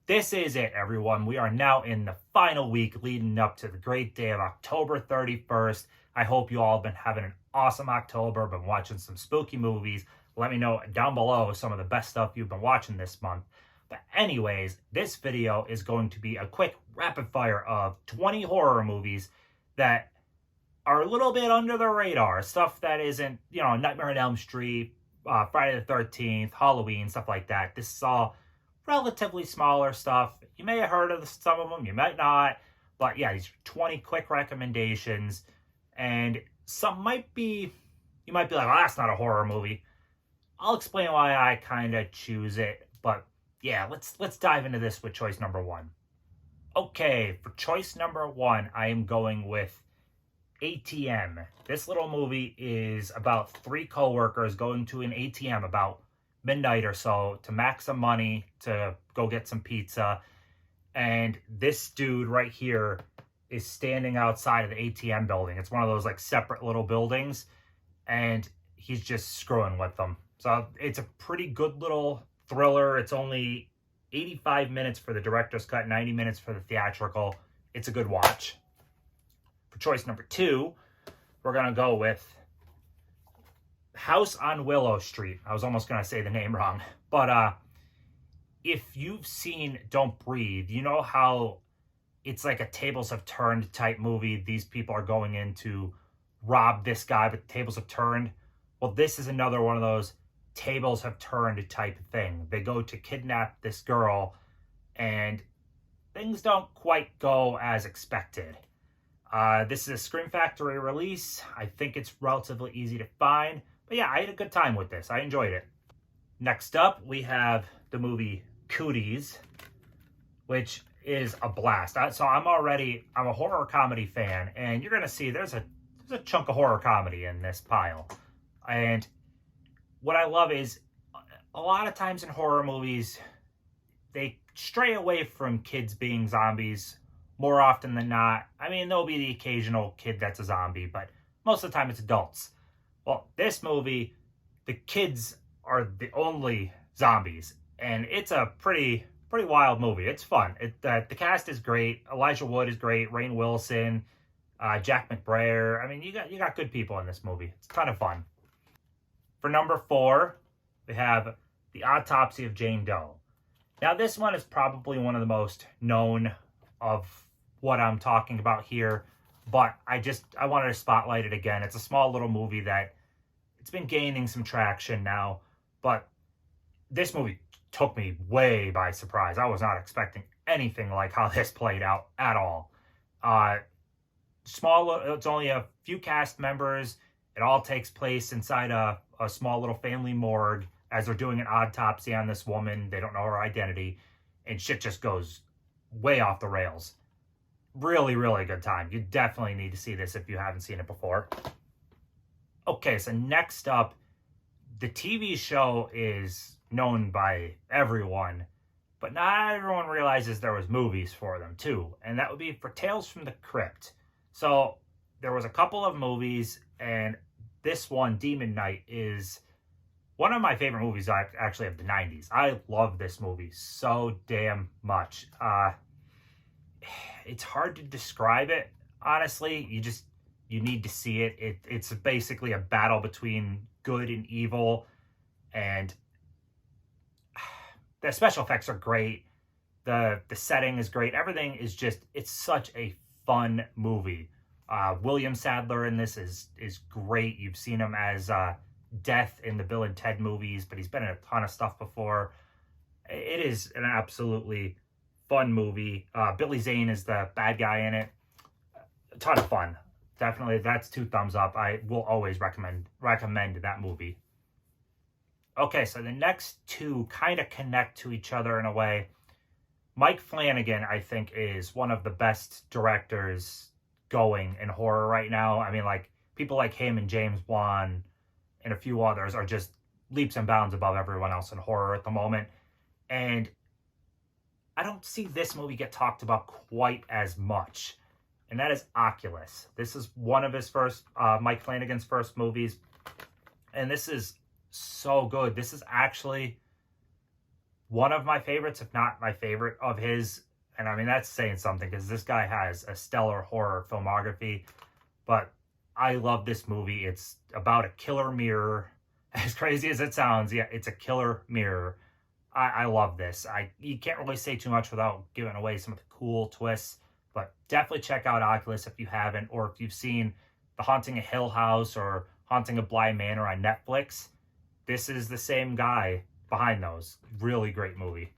This is it, everyone. We are now in the final week leading up to the great day of October 31st. I hope you all have been having an awesome October, been watching some spooky movies. Let me know down below some of the best stuff you've been watching this month. But anyways, this video is going to be a quick rapid fire of 20 horror movies that are a little bit under the radar. Stuff that isn't, Nightmare on Elm Street, Friday the 13th, Halloween, stuff like that. This is all relatively smaller stuff. You may have heard of some of them, you might not. But yeah, these are 20 quick recommendations. And some might be, you might be like, well, that's not a horror movie. I'll explain why I kind of choose it. But yeah, let's dive into this with choice number one. Okay, for choice number one, I am going with ATM. This little movie is about three co-workers going to an ATM about midnight or so to max some money to go get some pizza. And this dude right here is standing outside of the ATM building. It's one of those like separate little buildings, and he's just screwing with them. So it's a pretty good little thriller. It's only 85 minutes for the director's cut, 90 minutes for the theatrical. It's a good watch. For choice number two, we're going to go with House on Willow Street. I was almost going to say the name wrong. But if you've seen Don't Breathe, you know how it's like a tables have turned type movie. These people are going in to rob this guy, but the tables have turned. Well, this is another one of those tables have turned type thing. They go to kidnap this girl, and things don't quite go as expected. This is a Scream Factory release. I think it's relatively easy to find. But yeah, I had a good time with this. I enjoyed it. Next up, we have the movie Cooties, which is a blast. So I'm a horror comedy fan, and you're going to see there's a chunk of horror comedy in this pile. And what I love is a lot of times in horror movies, they stray away from kids being zombies more often than not. I mean, there'll be the occasional kid that's a zombie, but most of the time it's adults. Well, this movie, the kids are the only zombies, and it's a pretty wild movie. It's fun. The cast is great. Elijah Wood is great. Rainn Wilson, Jack McBrayer. I mean, you got good people in this movie. It's a ton of fun. For number four, we have The Autopsy of Jane Doe. Now, this one is probably one of the most known of what I'm talking about here, but I wanted to spotlight it again. It's a small little movie that it's been gaining some traction now, but this movie took me way by surprise. I was not expecting anything like how this played out at all. It's only a few cast members. It all takes place inside a small little family morgue as they're doing an autopsy on this woman. They don't know her identity, and shit just goes way off the rails. Really, really good time. You definitely need to see this if you haven't seen it before. Okay, so next up, the TV show is known by everyone, but not everyone realizes there was movies for them too, and that would be for Tales from the Crypt. So there was a couple of movies, and this one, Demon Knight, is one of my favorite movies actually of the 90s. I love this movie so damn much. It's hard to describe it, honestly. You need to see it. It's basically a battle between good and evil, and the special effects are great. The setting is great. Everything is just, it's such a fun movie. William Sadler in this is great. You've seen him as Death in the Bill and Ted movies, but he's been in a ton of stuff before. It is an absolutely fun movie. Billy Zane is the bad guy in it. A ton of fun. Definitely, that's 2 thumbs up. I will always recommend that movie. Okay, so the next two kind of connect to each other in a way. Mike Flanagan, I think, is one of the best directors going in horror right now. I mean, like, people like him and James Wan and a few others are just leaps and bounds above everyone else in horror at the moment. And I don't see this movie get talked about quite as much, and that is Oculus. This is one of his first, Mike Flanagan's first movies, and this is so good. This is actually one of my favorites, if not my favorite of his. And I mean, that's saying something because this guy has a stellar horror filmography. But I love this movie. It's about a killer mirror. As crazy as it sounds, yeah, it's a killer mirror. I love this. You can't really say too much without giving away some of the cool twists. But definitely check out Oculus if you haven't, or if you've seen The Haunting of Hill House or Haunting of Bly Manor on Netflix. This is the same guy behind those. Really great movie.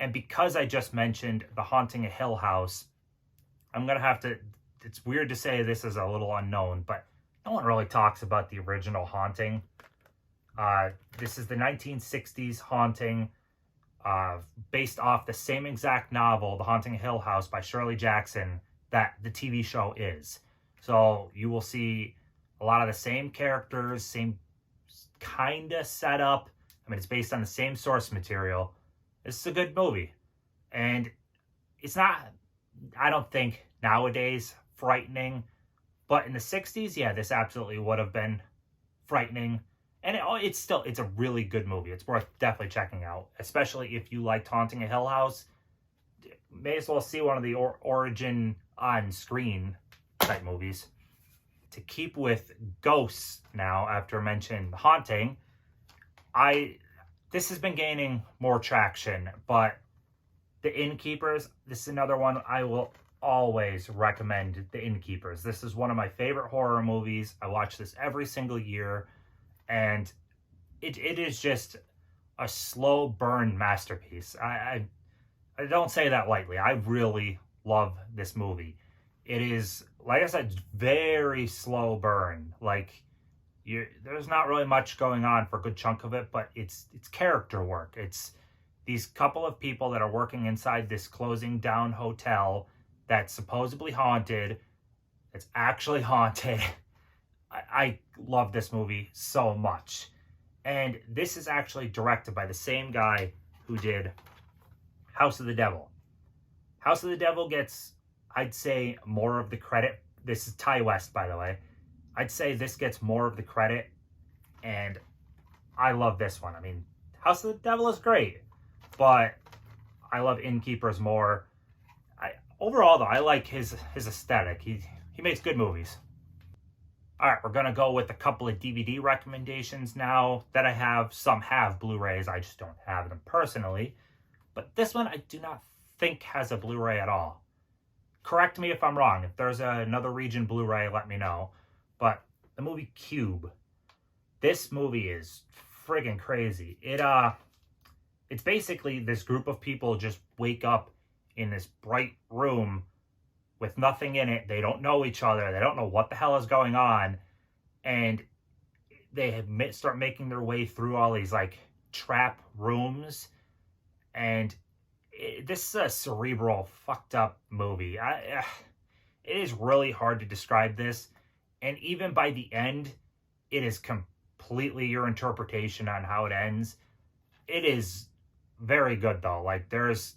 And because I just mentioned The Haunting of Hill House, I'm going to have to... It's weird to say this is a little unknown, but no one really talks about the original Haunting. This is the 1960s Haunting, based off the same exact novel, The Haunting of Hill House by Shirley Jackson, that the TV show is. So you will see a lot of the same characters, same kind of setup. I mean, it's based on the same source material. This is a good movie. And it's not, I don't think, nowadays frightening. But in the 60s, yeah, this absolutely would have been frightening. And it's a really good movie. It's worth definitely checking out, especially if you liked Haunting of Hill House. May as well see one of the origin on screen type movies. To keep with ghosts now, after mentioning The Haunting, this has been gaining more traction, but The Innkeepers, this is another one I will always recommend. The Innkeepers. This is one of my favorite horror movies. I watch this every single year, and it is just a slow burn masterpiece. I don't say that lightly. I really love this movie. It is, like I said, very slow burn. Like, there's not really much going on for a good chunk of it, but it's character work. It's these couple of people that are working inside this closing down hotel that's supposedly haunted. It's actually haunted. I love this movie so much. And this is actually directed by the same guy who did House of the Devil. House of the Devil gets, I'd say, more of the credit. This is Ty West, by the way. I'd say this gets more of the credit, and I love this one. I mean, House of the Devil is great, but I love Innkeepers more. Overall, though, I like his aesthetic. He makes good movies. All right, we're going to go with a couple of DVD recommendations now that I have. Some have Blu-rays. I just don't have them personally. But this one I do not think has a Blu-ray at all. Correct me if I'm wrong. If there's another region Blu-ray, let me know. But the movie Cube. This movie is friggin' crazy. It's basically this group of people just wake up in this bright room with nothing in it. They don't know each other. They don't know what the hell is going on. And they start making their way through all these, like, trap rooms. And this is a cerebral, fucked up movie. It is really hard to describe this. And even by the end, it is completely your interpretation on how it ends. It is very good, though. Like, there's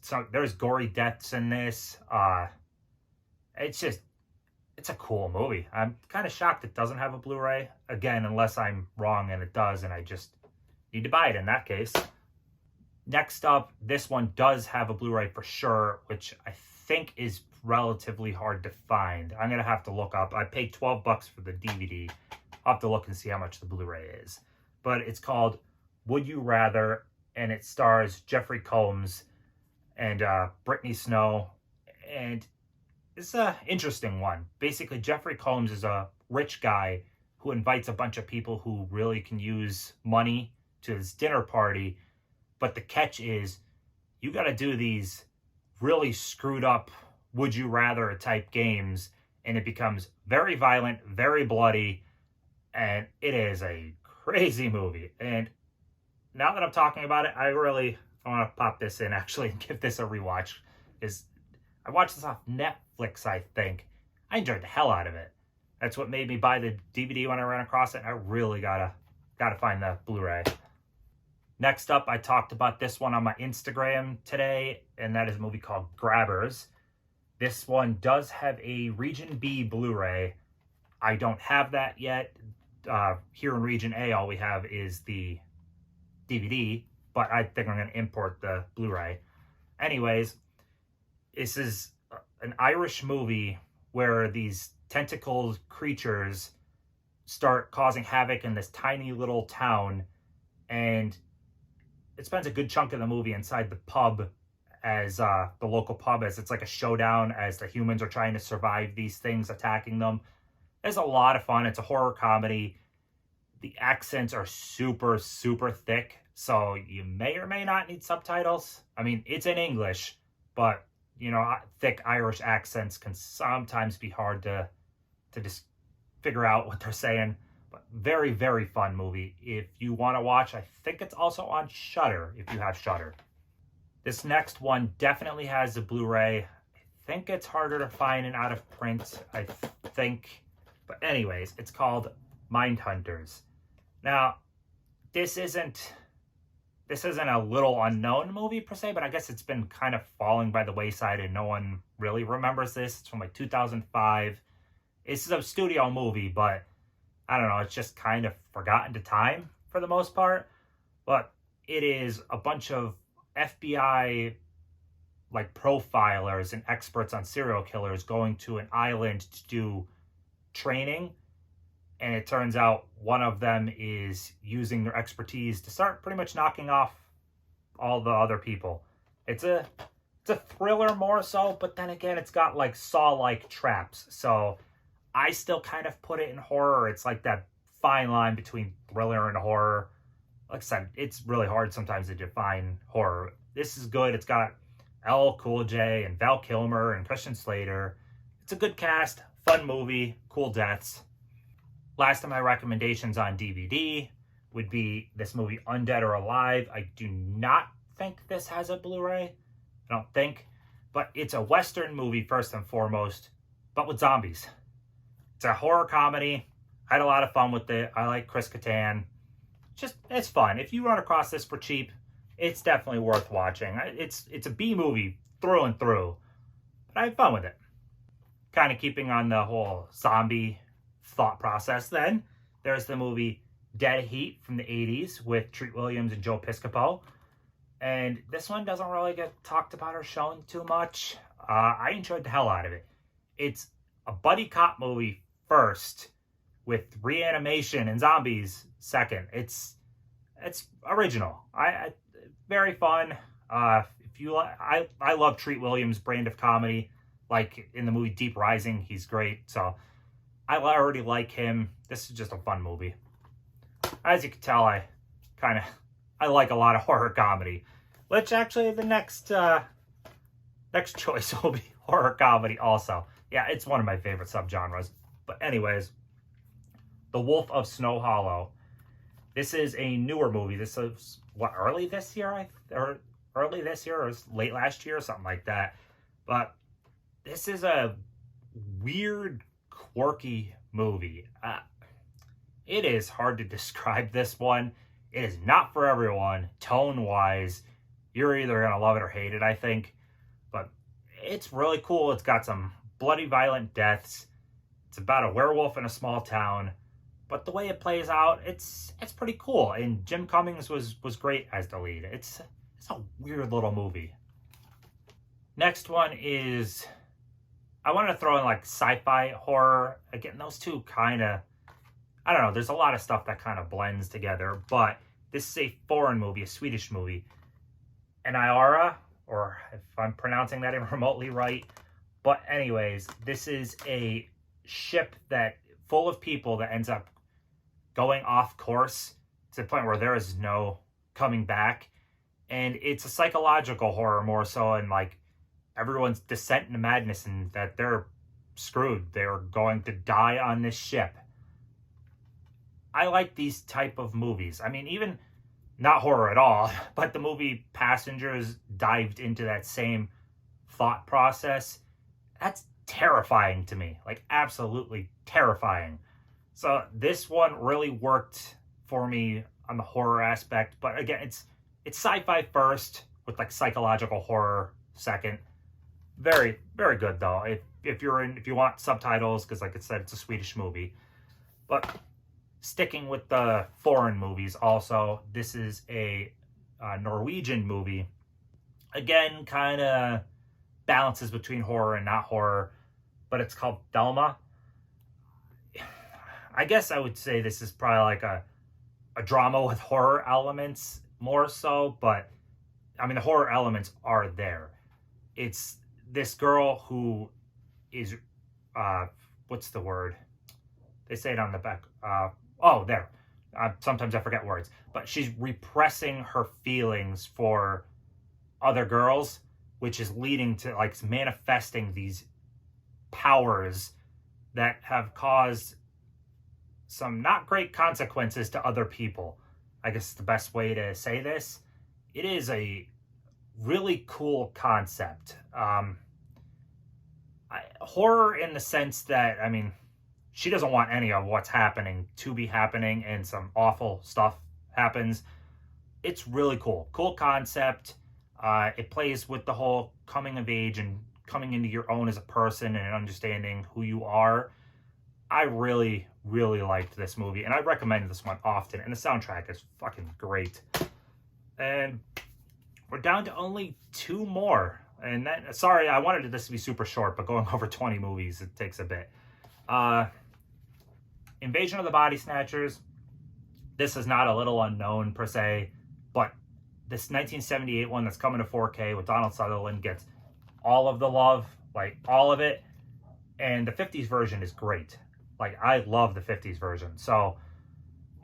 gory deaths in this. It's a cool movie. I'm kind of shocked it doesn't have a Blu-ray. Again, unless I'm wrong and it does, and I just need to buy it in that case. Next up, this one does have a Blu-ray for sure, which I think is relatively hard to find. I'm going to have to look up. I paid $12 for the DVD. I'll have to look and see how much the Blu-ray is. But it's called Would You Rather, and it stars Jeffrey Combs and Brittany Snow. And it's an interesting one. Basically, Jeffrey Combs is a rich guy who invites a bunch of people who really can use money to his dinner party. But the catch is, you got to do these really screwed up would you rather type games, and it becomes very violent, very bloody, and it is a crazy movie. And now that I'm talking about it, I want to pop this in actually and give this a rewatch. I watched this off Netflix, I think. I enjoyed the hell out of it. That's what made me buy the DVD when I ran across it. I really gotta find the Blu-ray. Next up, I talked about this one on my Instagram today, and that is a movie called Grabbers. This one does have a Region B Blu-ray. I don't have that yet. here in Region A, all we have is the DVD, but I think I'm going to import the Blu-ray. Anyways, this is an Irish movie where these tentacled creatures start causing havoc in this tiny little town, and it spends a good chunk of the movie inside the pub, as the local pub, as it's like a showdown as the humans are trying to survive these things attacking them. It's a lot of fun. It's a horror comedy. The accents are super, super thick, so you may or may not need subtitles. I mean, it's in English, but, you know, thick Irish accents can sometimes be hard to just figure out what they're saying. But very, very fun movie. If you want to watch, I think it's also on Shudder, if you have Shudder. This next one definitely has a Blu-ray. I think it's harder to find and out of print, I think. But anyways, it's called Mindhunters. Now, this isn't a little unknown movie per se, but I guess it's been kind of falling by the wayside and no one really remembers this. It's from like 2005. It's a studio movie, but I don't know, it's just kind of forgotten to time for the most part. But it is a bunch of FBI like profilers and experts on serial killers going to an island to do training, and it turns out one of them is using their expertise to start pretty much knocking off all the other people. It's a thriller more so, but then again, it's got like Saw-like traps, so I still kind of put it in horror. It's like that fine line between thriller and horror. Like I said, it's really hard sometimes to define horror. This is good. It's got LL Cool J and Val Kilmer and Christian Slater. It's a good cast, fun movie, cool deaths. Last of my recommendations on DVD would be this movie Undead or Alive. I do not think this has a Blu-ray. I don't think. But it's a Western movie first and foremost, but with zombies. It's a horror comedy. I had a lot of fun with it. I like Chris Kattan. It's fun. If you run across this for cheap, it's definitely worth watching. It's a B movie through and through, but I had fun with it. Kind of keeping on the whole zombie thought process then, there's the movie Dead Heat from the 80s with Treat Williams and Joe Piscopo. And this one doesn't really get talked about or shown too much. I enjoyed the hell out of it. It's a buddy cop movie first, with reanimation and zombies second. It's original. I very fun. If you I love Treat Williams' brand of comedy. Like in the movie Deep Rising, he's great. So I already like him. This is just a fun movie. As you can tell, I like a lot of horror comedy. Which actually the next choice will be horror comedy also. Yeah, it's one of my favorite subgenres. But anyways, The Wolf of Snow Hollow. This is a newer movie. This is, early this year? Or late last year or something like that. But this is a weird, quirky movie. It is hard to describe this one. It is not for everyone, tone-wise. You're either going to love it or hate it, I think. But it's really cool. It's got some bloody, violent deaths. It's about a werewolf in a small town. But the way it plays out, it's pretty cool. And Jim Cummings was great as the lead. It's a weird little movie. Next one is, I want to throw in like sci-fi horror. Again, those two kind of, I don't know, there's a lot of stuff that kind of blends together. But this is a foreign movie, a Swedish movie. Aniara, or if I'm pronouncing that remotely right. But anyways, this is a ship that full of people that ends up going off course to the point where there is no coming back. And it's a psychological horror more so, and like everyone's descent into madness and that they're screwed. They're going to die on this ship. I like these type of movies. I mean, even not horror at all, but the movie Passengers dived into that same thought process. That's terrifying to me, like absolutely terrifying. So this one really worked for me on the horror aspect, but again, it's sci-fi first with like psychological horror second. Very, very good though. If you want subtitles, because like I said, it's a Swedish movie. But Sticking with the foreign movies also, this is a Norwegian movie. Again, kind of balances between horror and not horror, but it's called Thelma. I guess I would say this is probably like a drama with horror elements more so, but I mean, the horror elements are there. It's this girl who is, what's the word? They say it on the back. Oh, there. Sometimes I forget words. But she's repressing her feelings for other girls, which is leading to, like, manifesting these powers that have caused some not great consequences to other people. I guess the best way to say this. It is a really cool concept. Horror in the sense that, I mean, she doesn't want any of what's happening to be happening, and some awful stuff happens. It's really cool. Cool concept. It plays with the whole coming of age and coming into your own as a person and understanding who you are. I really, really liked this movie, and I recommend this one often, and the soundtrack is fucking great. And we're down to only 2 more. And that, sorry, I wanted this to be super short, but going over 20 movies, it takes a bit. Invasion of the Body Snatchers. This is not a little unknown per se, but this 1978 one that's coming to 4K with Donald Sutherland gets all of the love, like all of it. And the 50s version is great. Like, I love the 50s version. So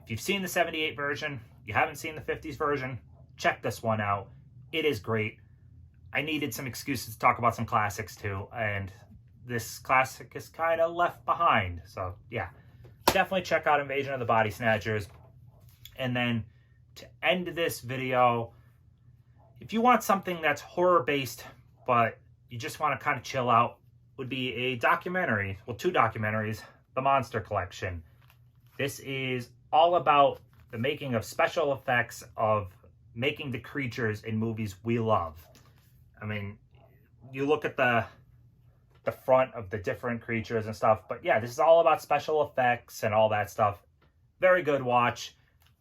if you've seen the 78 version, you haven't seen the 50s version, check this one out. It is great. I needed some excuses to talk about some classics too, and this classic is kind of left behind. So yeah, definitely check out Invasion of the Body Snatchers. And then to end this video, if you want something that's horror based, but you just want to kind of chill out, would be a documentary. Well, 2 documentaries, The Monster Collection. This is all about the making of special effects of making the creatures in movies we love. I mean, you look at the front of the different creatures and stuff, but yeah, this is all about special effects and all that stuff. Very good watch.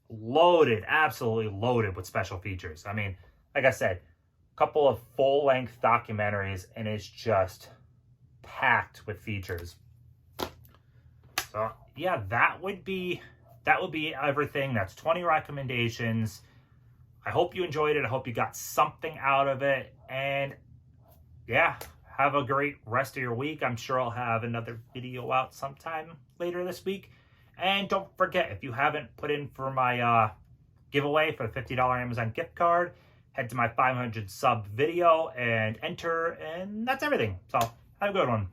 Loaded, absolutely loaded with special features. I mean, like I said, a couple of full-length documentaries, and it's just packed with features. So yeah, that would be everything. That's 20 recommendations. I hope you enjoyed it. I hope you got something out of it. And yeah, have a great rest of your week. I'm sure I'll have another video out sometime later this week. And don't forget, if you haven't put in for my giveaway for the $50 Amazon gift card, head to my 500 sub video and enter, and that's everything. So have a good one.